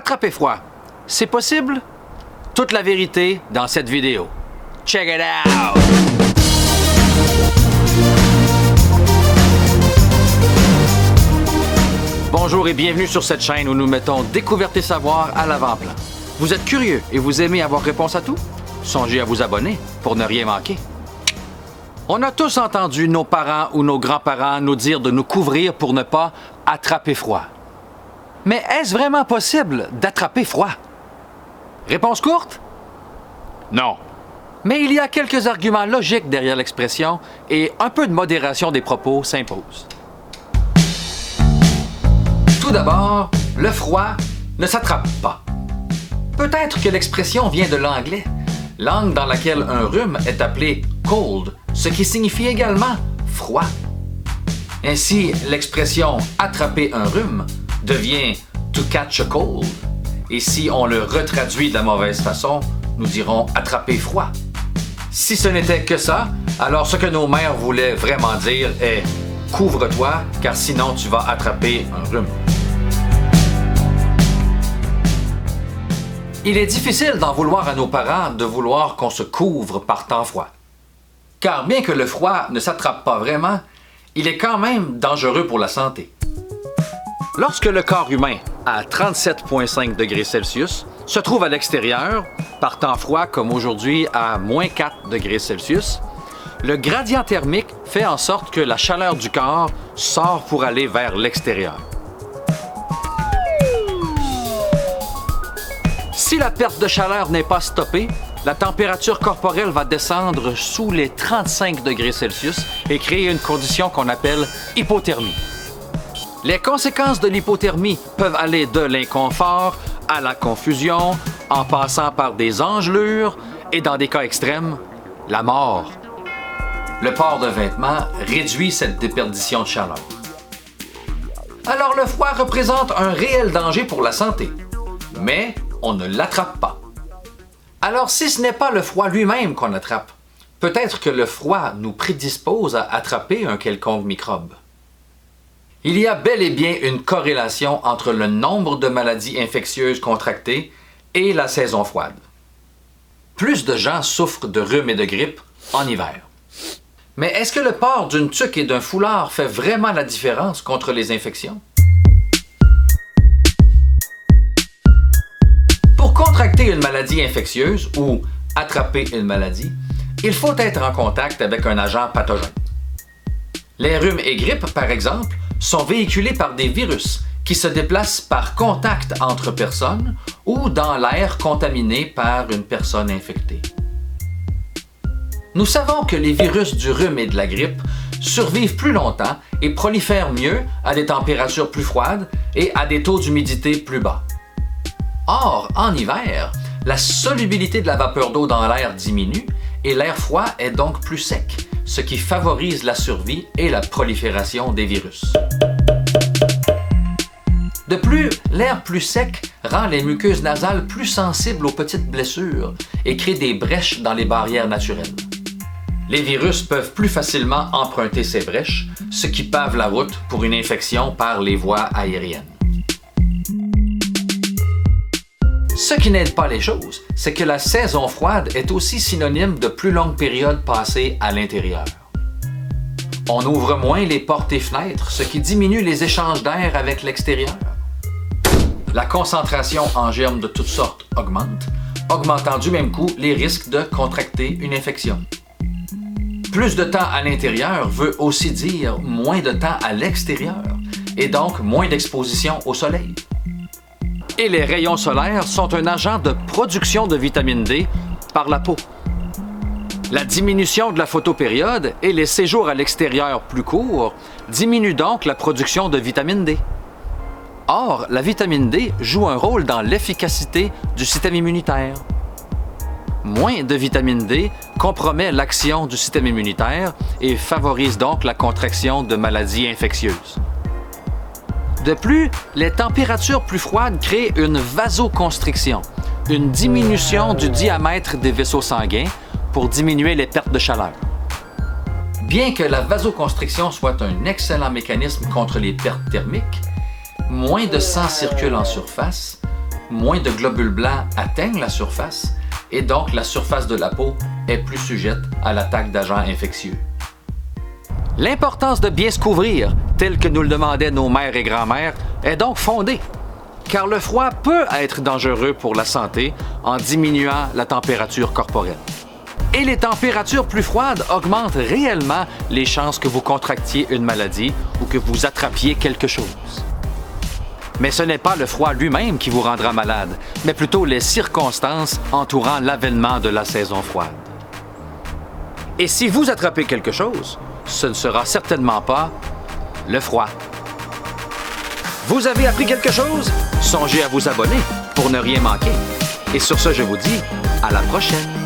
Attraper froid, c'est possible? Toute la vérité dans cette vidéo. Check it out! Bonjour et bienvenue sur cette chaîne où nous mettons découverte et savoir à l'avant-plan. Vous êtes curieux et vous aimez avoir réponse à tout? Songez à vous abonner pour ne rien manquer. On a tous entendu nos parents ou nos grands-parents nous dire de nous couvrir pour ne pas attraper froid. Mais est-ce vraiment possible d'attraper froid? Réponse courte? Non. Mais il y a quelques arguments logiques derrière l'expression et un peu de modération des propos s'impose. Tout d'abord, le froid ne s'attrape pas. Peut-être que l'expression vient de l'anglais, langue dans laquelle un rhume est appelé cold, ce qui signifie également froid. Ainsi, l'expression attraper un rhume devient to catch a cold. Et si on le retraduit de la mauvaise façon, nous dirons attraper froid. Si ce n'était que ça, alors ce que nos mères voulaient vraiment dire est couvre-toi, car sinon tu vas attraper un rhume. Il est difficile d'en vouloir à nos parents de vouloir qu'on se couvre par temps froid. Car bien que le froid ne s'attrape pas vraiment, il est quand même dangereux pour la santé. Lorsque le corps humain, à 37,5 degrés Celsius, se trouve à l'extérieur, par temps froid comme aujourd'hui à moins 4 degrés Celsius, le gradient thermique fait en sorte que la chaleur du corps sort pour aller vers l'extérieur. Si la perte de chaleur n'est pas stoppée, la température corporelle va descendre sous les 35 degrés Celsius et créer une condition qu'on appelle hypothermie. Les conséquences de l'hypothermie peuvent aller de l'inconfort à la confusion, en passant par des engelures et, dans des cas extrêmes, la mort. Le port de vêtements réduit cette déperdition de chaleur. Alors le froid représente un réel danger pour la santé, mais on ne l'attrape pas. Alors si ce n'est pas le froid lui-même qu'on attrape, peut-être que le froid nous prédispose à attraper un quelconque microbe. Il y a bel et bien une corrélation entre le nombre de maladies infectieuses contractées et la saison froide. Plus de gens souffrent de rhume et de grippe en hiver. Mais est-ce que le port d'une tuque et d'un foulard fait vraiment la différence contre les infections? Pour contracter une maladie infectieuse ou attraper une maladie, il faut être en contact avec un agent pathogène. Les rhumes et grippes, par exemple, sont véhiculés par des virus qui se déplacent par contact entre personnes ou dans l'air contaminé par une personne infectée. Nous savons que les virus du rhume et de la grippe survivent plus longtemps et prolifèrent mieux à des températures plus froides et à des taux d'humidité plus bas. Or, en hiver, la solubilité de la vapeur d'eau dans l'air diminue et l'air froid est donc plus sec, ce qui favorise la survie et la prolifération des virus. De plus, l'air plus sec rend les muqueuses nasales plus sensibles aux petites blessures et crée des brèches dans les barrières naturelles. Les virus peuvent plus facilement emprunter ces brèches, ce qui pave la route pour une infection par les voies aériennes. Ce qui n'aide pas les choses, c'est que la saison froide est aussi synonyme de plus longues périodes passées à l'intérieur. On ouvre moins les portes et fenêtres, ce qui diminue les échanges d'air avec l'extérieur. La concentration en germes de toutes sortes augmente, augmentant du même coup les risques de contracter une infection. Plus de temps à l'intérieur veut aussi dire moins de temps à l'extérieur, et donc moins d'exposition au soleil. Et les rayons solaires sont un agent de production de vitamine D par la peau. La diminution de la photopériode et les séjours à l'extérieur plus courts diminuent donc la production de vitamine D. Or, la vitamine D joue un rôle dans l'efficacité du système immunitaire. Moins de vitamine D compromet l'action du système immunitaire et favorise donc la contraction de maladies infectieuses. De plus, les températures plus froides créent une vasoconstriction, une diminution du diamètre des vaisseaux sanguins pour diminuer les pertes de chaleur. Bien que la vasoconstriction soit un excellent mécanisme contre les pertes thermiques, moins de sang circule en surface, moins de globules blancs atteignent la surface et donc la surface de la peau est plus sujette à l'attaque d'agents infectieux. L'importance de bien se couvrir, tel que nous le demandaient nos mères et grands-mères, est donc fondée, car le froid peut être dangereux pour la santé en diminuant la température corporelle. Et les températures plus froides augmentent réellement les chances que vous contractiez une maladie ou que vous attrapiez quelque chose. Mais ce n'est pas le froid lui-même qui vous rendra malade, mais plutôt les circonstances entourant l'avènement de la saison froide. Et si vous attrapez quelque chose, ce ne sera certainement pas le froid. Vous avez appris quelque chose? Songez à vous abonner pour ne rien manquer. Et sur ce, je vous dis à la prochaine.